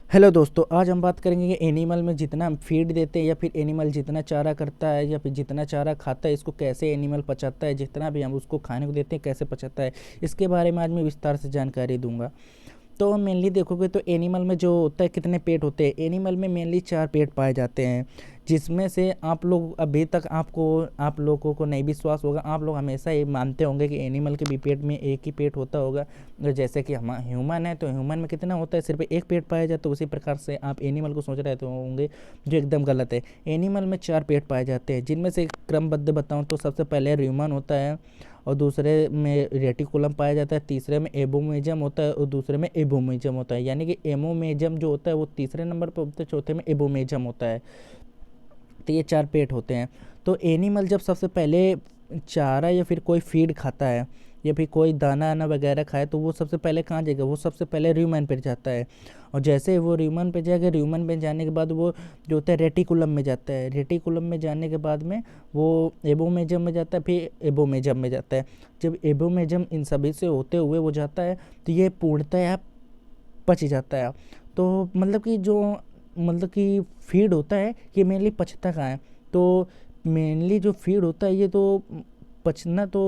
Hello दोस्तों, आज हम बात करेंगे कि एनिमल में जितना हम फीड देते हैं या फिर एनिमल जितना चारा करता है या फिर जितना चारा खाता है, इसको कैसे एनिमल पचाता है, जितना भी हम उसको खाने को देते हैं कैसे पचाता है। इसके बारे में आज मैं विस्तार से जानकारी दूंगा। तो मेनली देखोगे तो एनिमल में जो होता है कितने पेट होते हैं। एनिमल में मेनली 4 पेट पाए जाते हैं, जिसमें से आप लोग अभी तक आप लोगों को नहीं विश्वास होगा। आप लोग हमेशा ये मानते होंगे कि एनिमल के भी पेट में एक ही पेट होता होगा। जैसे कि हम ह्यूमन है तो ह्यूमन में कितना होता है, सिर्फ एक पेट पाया जाता है। उसी प्रकार से आप एनिमल को सोच रहे होंगे, जो एकदम गलत है। एनिमल में 4 पेट पाए जाते हैं, जिनमें से क्रमबद्ध बताऊँ तो सबसे पहले र्यूमन होता है, और दूसरे में रेटिकुलम पाया जाता है, तीसरे में एबोमेजम होता है, और दूसरे में एबोमेजम होता है। यानी कि एमोमेजम जो होता है वो तीसरे नंबर पर होता है, चौथे में एबोमेजम होता है। तो ये 4 पेट होते हैं। तो एनिमल जब सबसे पहले चारा या फिर कोई फीड खाता है या फिर कोई दाना आना वगैरह खाए, तो वो सबसे पहले कहाँ जाएगा, वो सबसे पहले र्यूमन पर जाता है। और जैसे ही वो र्यूमन पे जाएगा, र्यूमन पे जाने के बाद वो जो होता है रेटिकुलम में जाता है। रेटिकुलम में जाने के बाद में वो एबोमेजम में जाता है, फिर एबोमेजम में जाता है। जब एबोमेजम इन सभी से होते हुए वो जाता है, तो ये पूर्णतः पच जाता है। तो मतलब कि फीड होता है, ये मेनली पचता कहाँ है। तो मेनली जो फीड होता है ये तो पचना तो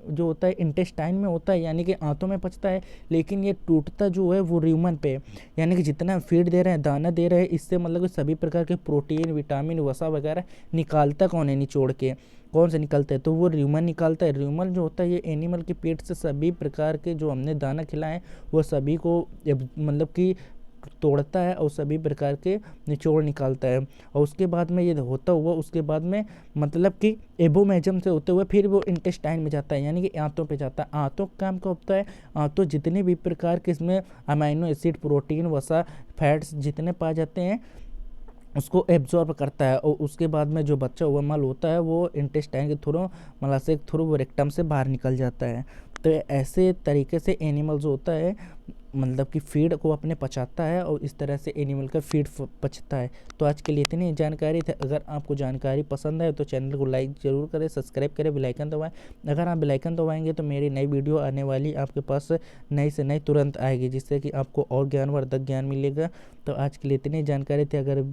जो होता है इंटेस्टाइन में होता है, यानी कि आंतों में पचता है। लेकिन ये टूटता जो है वो र्यूमन पे है। यानी कि जितना फीड दे रहे हैं, दाना दे रहे हैं, इससे मतलब कि सभी प्रकार के प्रोटीन, विटामिन, वसा वगैरह निकालता कौन है, निचोड़ के कौन से निकलता है, तो वो र्यूमन निकालता है। र्यूमन जो होता है ये एनिमल के पेट से सभी प्रकार के जो हमने दाना खिलाए वो सभी को मतलब कि तोड़ता है और सभी प्रकार के निचोड़ निकालता है। और उसके बाद में ये होता हुआ उसके बाद में मतलब कि एबोमेजम से होते हुए फिर वो इंटेस्टाइन में जाता है, यानी कि आंतों पे जाता है। आंतों का काम क्या होता है, आंतों जितने भी प्रकार के इसमें अमाइनो एसिड, प्रोटीन, वसा, फैट्स जितने पाए जाते हैं उसको एब्जॉर्ब करता है। और उसके बाद में जो बच्चा हुआ मल होता है वो इंटेस्टाइन के थ्रू, मलाशय के थ्रू वो रेक्टम से बाहर निकल जाता है। तो ऐसे तरीके से एनिमल जो होता है मतलब कि फीड को अपने पचाता है, और इस तरह से एनिमल का फीड पचता है। तो आज के लिए इतनी जानकारी थी। अगर आपको जानकारी पसंद है तो चैनल को लाइक ज़रूर करें, सब्सक्राइब करें, बेल आइकन दबाएं। अगर आप बेल आइकन दबाएंगे तो मेरी नई वीडियो आने वाली आपके पास नई से नई तुरंत आएगी, जिससे कि आपको और ज्ञानवर्धक ज्ञान मिलेगा। तो आज के लिए इतनी जानकारी थी। अगर